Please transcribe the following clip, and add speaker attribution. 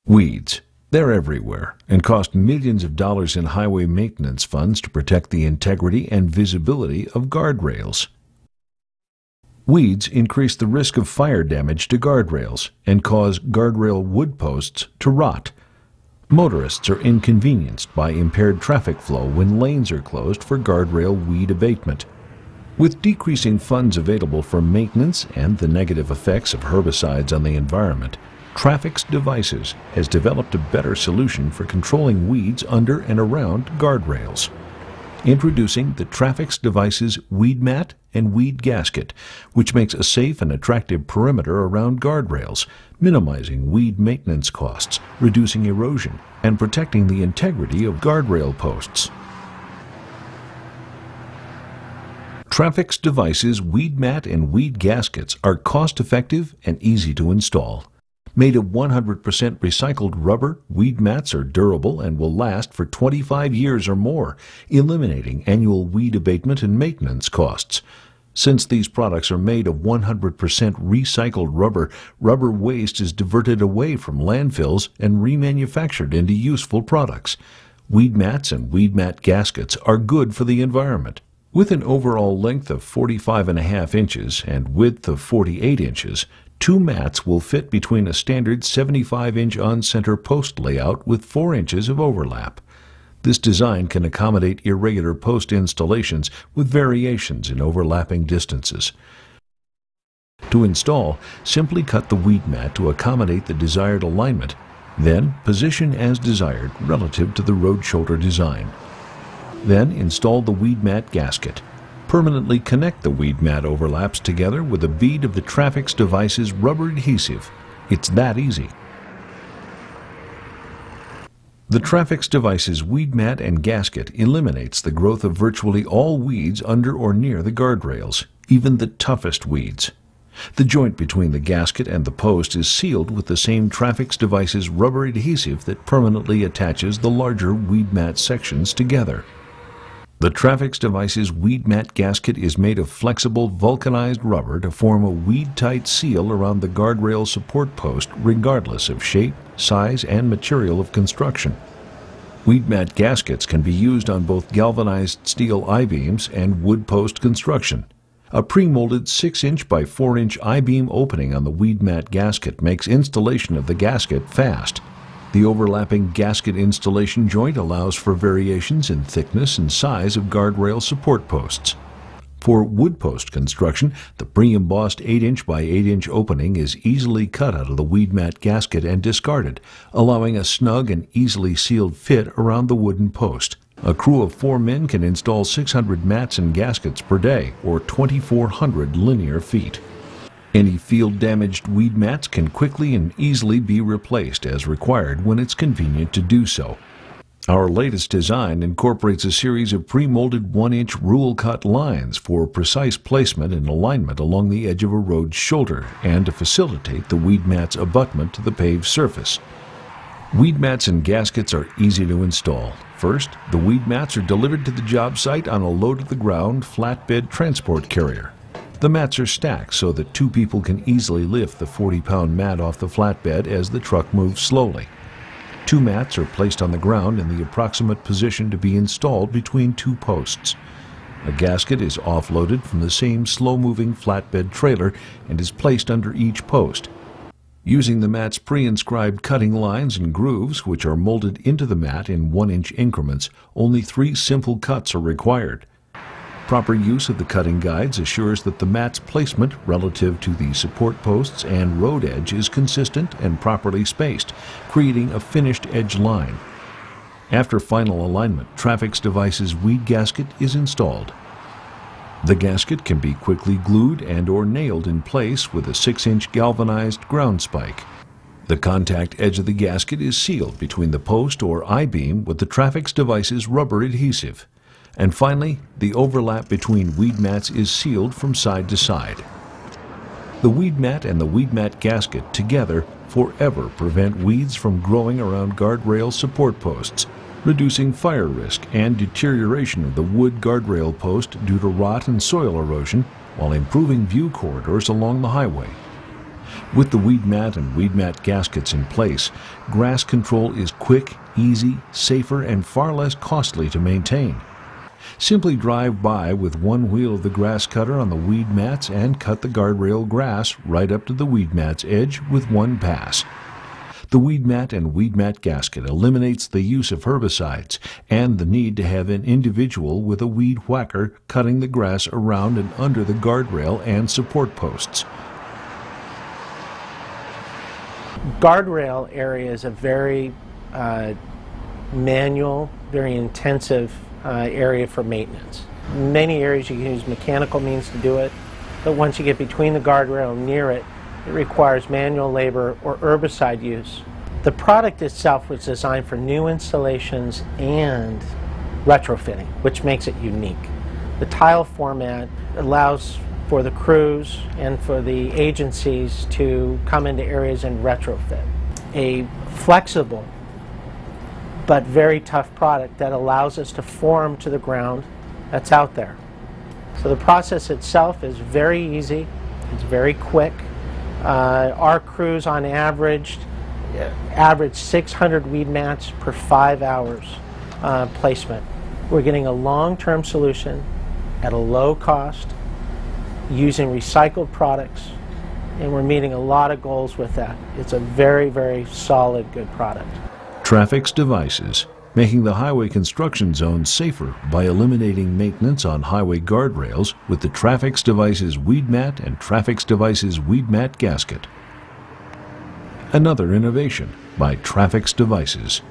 Speaker 1: Weeds. They're everywhere and cost millions of dollars in highway maintenance funds to protect the integrity and visibility of guardrails. Weeds increase the risk of fire damage to guardrails and cause guardrail wood posts to rot. Motorists are inconvenienced by impaired traffic flow when lanes are closed for guardrail weed abatement. With decreasing funds available for maintenance and the negative effects of herbicides on the environment, TrafFix Devices has developed a better solution for controlling weeds under and around guardrails. Introducing the TrafFix Devices Weed Mat and Weed Gasket, which makes a safe and attractive perimeter around guardrails, minimizing weed maintenance costs, reducing erosion, and protecting the integrity of guardrail posts. TrafFix Devices Weed Mat and Weed Gaskets are cost-effective and easy to install. Made of 100% recycled rubber, weed mats are durable and will last for 25 years or more, eliminating annual weed abatement and maintenance costs. Since these products are made of 100% recycled rubber, rubber waste is diverted away from landfills and remanufactured into useful products. Weed mats and weed mat gaskets are good for the environment. With an overall length of 45.5 inches and width of 48 inches, 2 mats will fit between a standard 75-inch on-center post layout with 4 inches of overlap. This design can accommodate irregular post installations with variations in overlapping distances. To install, simply cut the weed mat to accommodate the desired alignment, then position as desired relative to the road shoulder design. Then install the weed mat gasket. Permanently connect the weed mat overlaps together with a bead of the TrafFix Devices rubber adhesive. It's that easy. The TrafFix Devices Weed Mat and Gasket eliminates the growth of virtually all weeds under or near the guardrails, even the toughest weeds. The joint between the gasket and the post is sealed with the same TrafFix Devices rubber adhesive that permanently attaches the larger weed mat sections together. The TrafFix Devices Weed Mat Gasket is made of flexible vulcanized rubber to form a weed-tight seal around the guardrail support post regardless of shape, size, and material of construction. Weed mat gaskets can be used on both galvanized steel I-beams and wood post construction. A pre-molded 6-inch by 4-inch I-beam opening on the weed mat gasket makes installation of the gasket fast. The overlapping gasket installation joint allows for variations in thickness and size of guardrail support posts. For wood post construction, the pre-embossed 8-inch by 8-inch opening is easily cut out of the weed mat gasket and discarded, allowing a snug and easily sealed fit around the wooden post. A crew of 4 men can install 600 mats and gaskets per day, or 2,400 linear feet. Any field-damaged weed mats can quickly and easily be replaced as required when it's convenient to do so. Our latest design incorporates a series of pre-molded 1-inch rule-cut lines for precise placement and alignment along the edge of a road's shoulder and to facilitate the weed mat's abutment to the paved surface. Weed mats and gaskets are easy to install. First, the weed mats are delivered to the job site on a low-to-the-ground flatbed transport carrier. The mats are stacked so that 2 people can easily lift the 40-pound mat off the flatbed as the truck moves slowly. 2 mats are placed on the ground in the approximate position to be installed between 2 posts. A gasket is offloaded from the same slow-moving flatbed trailer and is placed under each post. Using the mat's pre-inscribed cutting lines and grooves, which are molded into the mat in 1-inch increments, only 3 simple cuts are required. Proper use of the cutting guides assures that the mat's placement relative to the support posts and road edge is consistent and properly spaced, creating a finished edge line. After final alignment, TrafFix Devices Weed Gasket is installed. The gasket can be quickly glued and/or nailed in place with a 6-inch galvanized ground spike. The contact edge of the gasket is sealed between the post or I-beam with the TrafFix Devices rubber adhesive. And finally, the overlap between weed mats is sealed from side to side. The weed mat and the weed mat gasket together forever prevent weeds from growing around guardrail support posts, reducing fire risk and deterioration of the wood guardrail post due to rot and soil erosion, while improving view corridors along the highway. With the weed mat and weed mat gaskets in place, grass control is quick, easy, safer, and far less costly to maintain. Simply drive by with one wheel of the grass cutter on the weed mats and cut the guardrail grass right up to the weed mat's edge with one pass. The weed mat and weed mat gasket eliminates the use of herbicides and the need to have an individual with a weed whacker cutting the grass around and under the guardrail and support posts.
Speaker 2: Guardrail area is a very manual, very intensive area for maintenance. In many areas you can use mechanical means to do it, but once you get between the guardrail and near it, it requires manual labor or herbicide use. The product itself was designed for new installations and retrofitting, which makes it unique. The tile format allows for the crews and for the agencies to come into areas and retrofit. A flexible but very tough product that allows us to form to the ground that's out there. So the process itself is very easy, it's very quick. Our crews on average 600 weed mats per 5 hours placement. We're getting a long-term solution at a low cost using recycled products, and we're meeting a lot of goals with that. It's a very, very solid, good product.
Speaker 1: TrafFix devices, making the highway construction zone safer by eliminating maintenance on highway guardrails with the TrafFix devices weed mat and TrafFix devices weed mat gasket. Another innovation by TrafFix devices.